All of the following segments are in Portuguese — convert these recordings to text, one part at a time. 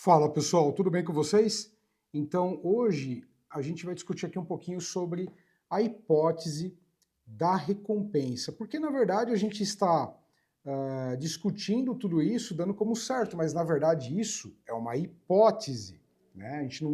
Fala pessoal, tudo bem com vocês? Então hoje a gente vai discutir aqui um pouquinho sobre a hipótese da recompensa, porque na verdade a gente está discutindo tudo isso dando como certo, mas na verdade isso é uma hipótese, né? A gente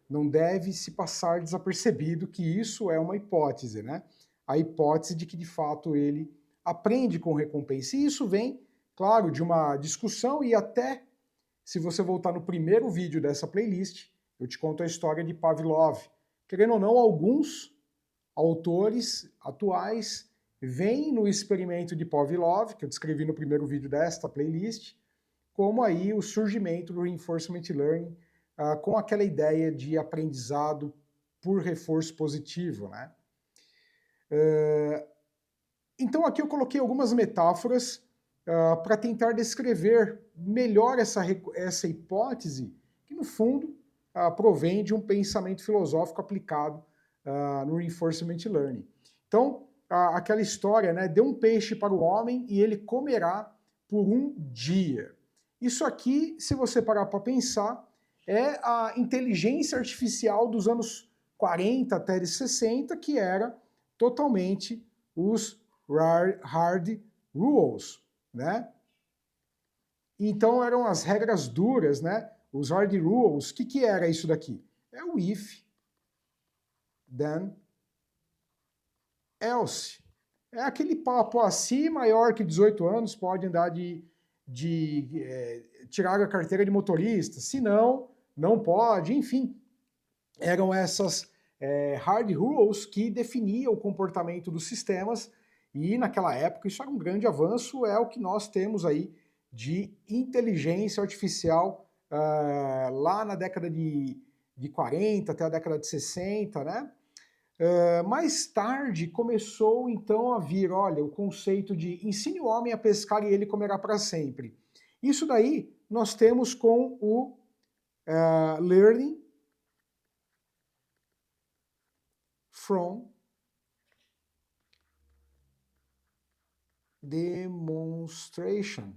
não deve se passar desapercebido que isso é uma hipótese, né? A hipótese de que de fato ele aprende com recompensa. E isso vem, claro, de uma discussão e até se você voltar no primeiro vídeo dessa playlist, eu te conto a história de Pavlov. Querendo ou não, alguns autores atuais veem no experimento de Pavlov, que eu descrevi no primeiro vídeo desta playlist, como aí o surgimento do reinforcement learning, com aquela ideia de aprendizado por reforço positivo, né? Então aqui eu coloquei algumas metáforas para tentar descrever melhor essa hipótese, que no fundo provém de um pensamento filosófico aplicado no reinforcement learning. Então, aquela história, né? Dê um peixe para o homem e ele comerá por um dia. Isso aqui, se você parar para pensar, é a inteligência artificial dos anos 40 até 60, que era totalmente os hard rules, né? Então eram as regras duras, né? Os hard rules. O que era isso daqui? É o if, then, else. É aquele papo assim, maior que 18 anos pode andar tirar a carteira de motorista, se não, não pode, enfim. Eram essas hard rules que definiam o comportamento dos sistemas e naquela época isso era um grande avanço, é o que nós temos aí de inteligência artificial lá na década de 40 até a década de 60, né? Mais tarde começou então a vir, olha, o conceito de ensine o homem a pescar e ele comerá para sempre. Isso daí nós temos com o learning from demonstration,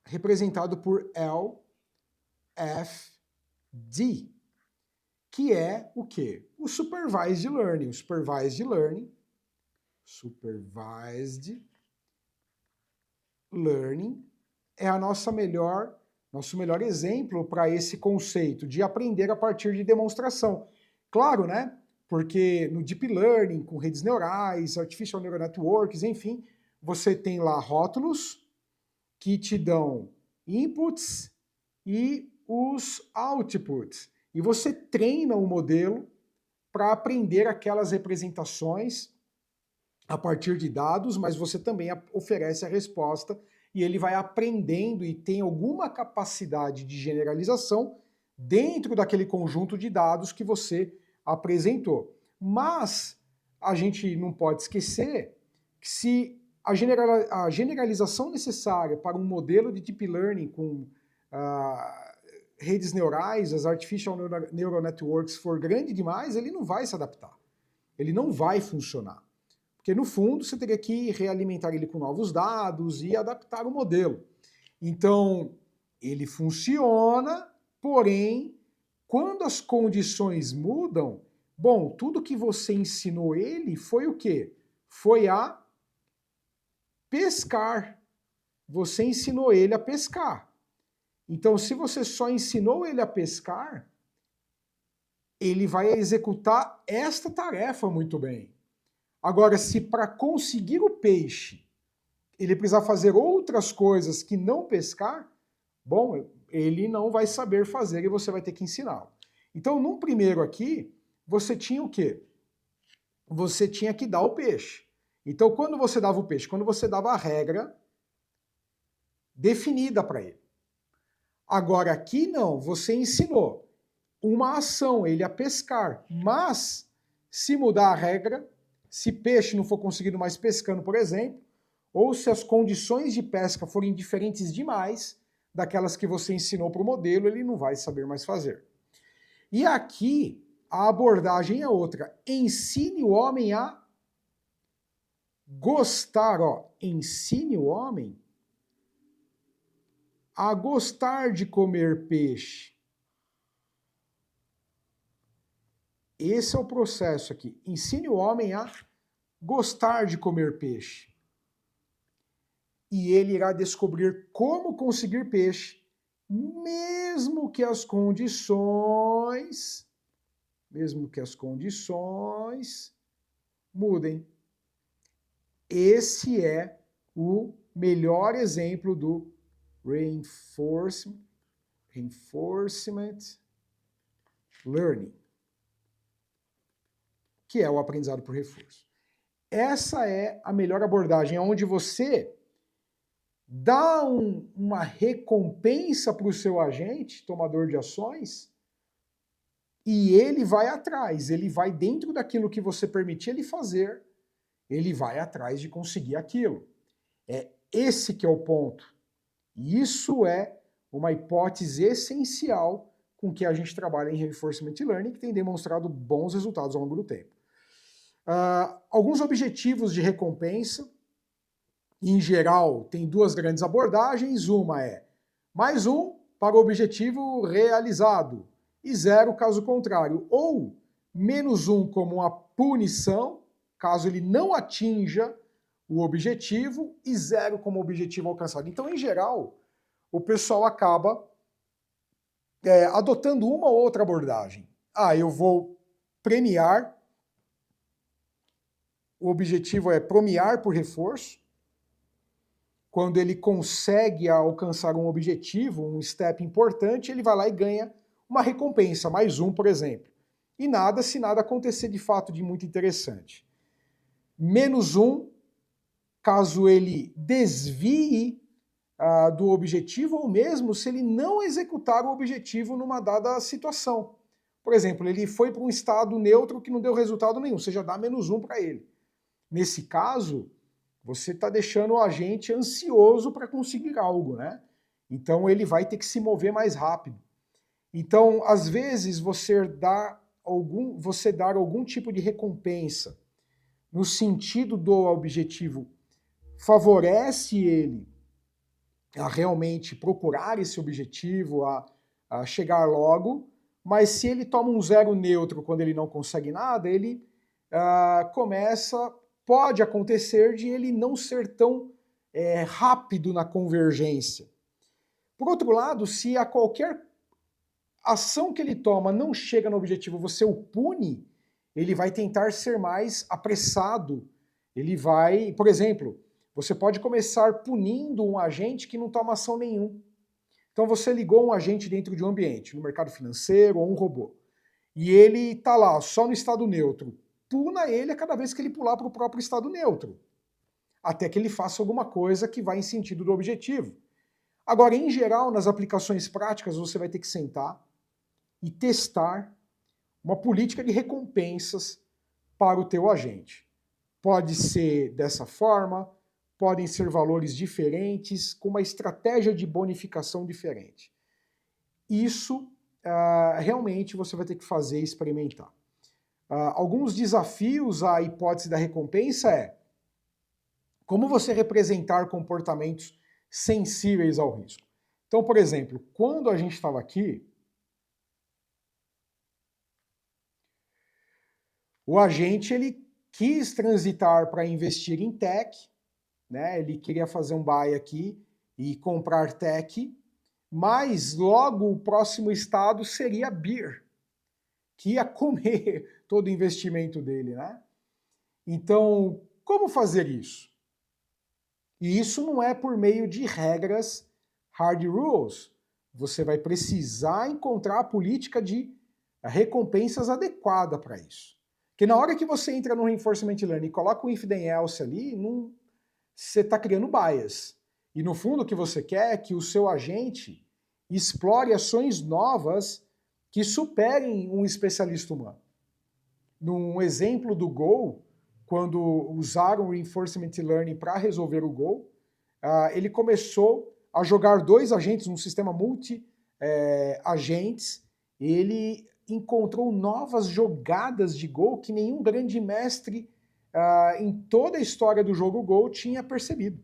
representado por LFD, que é o quê? O supervised learning. O supervised learning é a nosso melhor exemplo para esse conceito de aprender a partir de demonstração. Claro, né? Porque no Deep Learning, com redes neurais, Artificial Neural Networks, enfim, você tem lá rótulos que te dão inputs e os outputs. E você treina o modelo para aprender aquelas representações a partir de dados, mas você também oferece a resposta e ele vai aprendendo e tem alguma capacidade de generalização dentro daquele conjunto de dados que você apresentou. Mas a gente não pode esquecer que se a generalização necessária para um modelo de deep learning com redes neurais, as artificial neural networks, for grande demais, ele não vai se adaptar. Ele não vai funcionar. Porque, no fundo, você teria que realimentar ele com novos dados e adaptar o modelo. Então, ele funciona, porém, quando as condições mudam, bom, tudo que você ensinou ele foi o quê? Foi a pescar. Você ensinou ele a pescar. Então, se você só ensinou ele a pescar, ele vai executar esta tarefa muito bem. Agora, se para conseguir o peixe ele precisar fazer outras coisas que não pescar, bom, ele não vai saber fazer e você vai ter que ensiná-lo. Então, num primeiro aqui, você tinha o quê? Você tinha que dar o peixe. Então, quando você dava o peixe? Quando você dava a regra definida para ele. Agora, aqui não, você ensinou uma ação, ele a pescar, mas se mudar a regra, se peixe não for conseguido mais pescando, por exemplo, ou se as condições de pesca forem diferentes demais daquelas que você ensinou para o modelo, ele não vai saber mais fazer. E aqui a abordagem é outra. Ensine o homem a gostar, ó. Ensine o homem a gostar de comer peixe. Esse é o processo aqui. Ensine o homem a gostar de comer peixe. E ele irá descobrir como conseguir peixe, mesmo que as condições mudem. Esse é o melhor exemplo do reinforcement learning, que é o aprendizado por reforço. Essa é a melhor abordagem, onde você dá uma recompensa para o seu agente, tomador de ações, e ele vai atrás, ele vai dentro daquilo que você permitir ele fazer, ele vai atrás de conseguir aquilo. É esse que é o ponto. E isso é uma hipótese essencial com que a gente trabalha em Reinforcement Learning, que tem demonstrado bons resultados ao longo do tempo. Alguns objetivos de recompensa, em geral, tem duas grandes abordagens. Uma é mais um para o objetivo realizado e 0 caso contrário. Ou menos um como uma punição, caso ele não atinja o objetivo, e 0 como objetivo alcançado. Então, em geral, o pessoal acaba adotando uma ou outra abordagem. Eu vou premiar, o objetivo é premiar por reforço. Quando ele consegue alcançar um objetivo, um step importante, ele vai lá e ganha uma recompensa, mais um, por exemplo. E nada se nada acontecer de fato de muito interessante. Menos um, caso ele desvie do objetivo, ou mesmo se ele não executar o objetivo numa dada situação. Por exemplo, ele foi para um estado neutro que não deu resultado nenhum, você já dá menos um para ele. Nesse caso, você está deixando o agente ansioso para conseguir algo, né? Então ele vai ter que se mover mais rápido. Então, às vezes, você dar algum tipo de recompensa no sentido do objetivo favorece ele a realmente procurar esse objetivo, a chegar logo, mas se ele toma um 0 neutro quando ele não consegue nada, ele pode acontecer de ele não ser tão rápido na convergência. Por outro lado, se a qualquer ação que ele toma não chega no objetivo, você o pune, ele vai tentar ser mais apressado. Ele vai, por exemplo, você pode começar punindo um agente que não toma ação nenhuma. Então você ligou um agente dentro de um ambiente, no mercado financeiro ou um robô, e ele está lá só no estado neutro. Puna ele a cada vez que ele pular para o próprio estado neutro, até que ele faça alguma coisa que vai em sentido do objetivo. Agora, em geral, nas aplicações práticas, você vai ter que sentar e testar uma política de recompensas para o teu agente. Pode ser dessa forma, podem ser valores diferentes, com uma estratégia de bonificação diferente. Isso realmente você vai ter que fazer e experimentar. Alguns desafios à hipótese da recompensa como você representar comportamentos sensíveis ao risco. Então, por exemplo, quando a gente estava aqui, o agente ele quis transitar para investir em tech, né? Ele queria fazer um buy aqui e comprar tech, mas logo o próximo estado seria beer, que ia comer todo o investimento dele, né? Então, como fazer isso? E isso não é por meio de regras hard rules. Você vai precisar encontrar a política de recompensas adequada para isso. Porque na hora que você entra no Reinforcement Learning e coloca o if then else ali, você está criando bias. E no fundo o que você quer é que o seu agente explore ações novas que superem um especialista humano. Num exemplo do Go, quando usaram o Reinforcement Learning para resolver o Go, ele começou a jogar 2 agentes, um sistema multi-agentes, ele encontrou novas jogadas de Go que nenhum grande mestre em toda a história do jogo Go tinha percebido.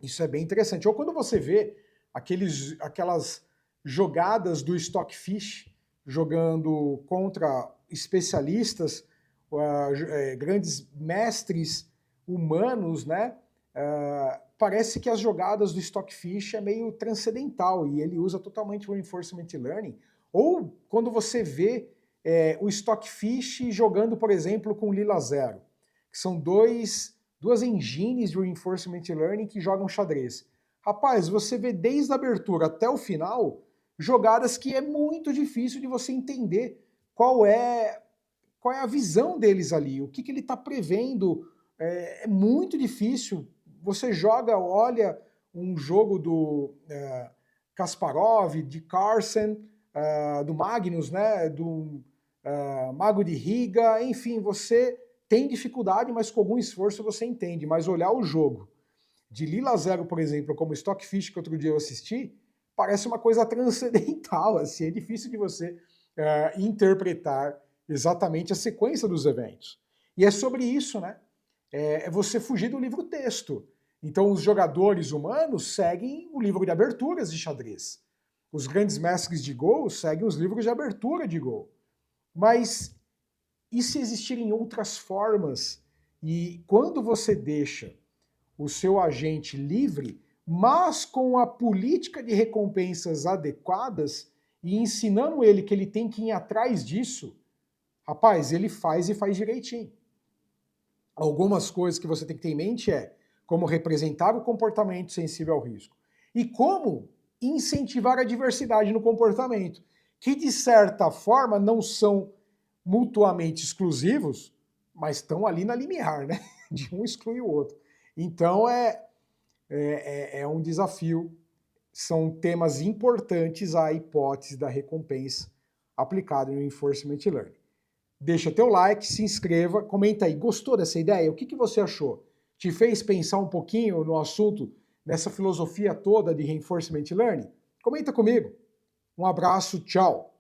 Isso é bem interessante. Ou quando você vê aquelas jogadas do Stockfish, jogando contra especialistas, grandes mestres humanos, né? Parece que as jogadas do Stockfish é meio transcendental e ele usa totalmente o Reinforcement Learning. Ou quando você vê o Stockfish jogando, por exemplo, com Lila Zero, que são duas engines de Reinforcement Learning que jogam xadrez. Rapaz, você vê desde a abertura até o final jogadas que é muito difícil de você entender qual é a visão deles ali, o que ele está prevendo. É muito difícil. Você joga, olha um jogo do Kasparov, de Carlsen, do Magnus, né, do Mago de Riga, enfim, você tem dificuldade, mas com algum esforço você entende. Mas olhar o jogo de Lila Zero, por exemplo, como Stockfish, que outro dia eu assisti, parece uma coisa transcendental, assim, é difícil de você interpretar exatamente a sequência dos eventos. E é sobre isso, né? É você fugir do livro-texto. Então, os jogadores humanos seguem o livro de aberturas de xadrez. Os grandes mestres de Go seguem os livros de abertura de Go. Mas e se existirem outras formas? E quando você deixa o seu agente livre, mas com a política de recompensas adequadas e ensinando ele que ele tem que ir atrás disso, rapaz, ele faz e faz direitinho. Algumas coisas que você tem que ter em mente é como representar o comportamento sensível ao risco e como incentivar a diversidade no comportamento, que de certa forma não são mutuamente exclusivos, mas estão ali na limiar, né? De um exclui o outro. Então é um desafio, são temas importantes a hipótese da recompensa aplicada no Reinforcement Learning. Deixa teu like, se inscreva, comenta aí, gostou dessa ideia? O que você achou? Te fez pensar um pouquinho no assunto, nessa filosofia toda de Reinforcement Learning? Comenta comigo. Um abraço, tchau!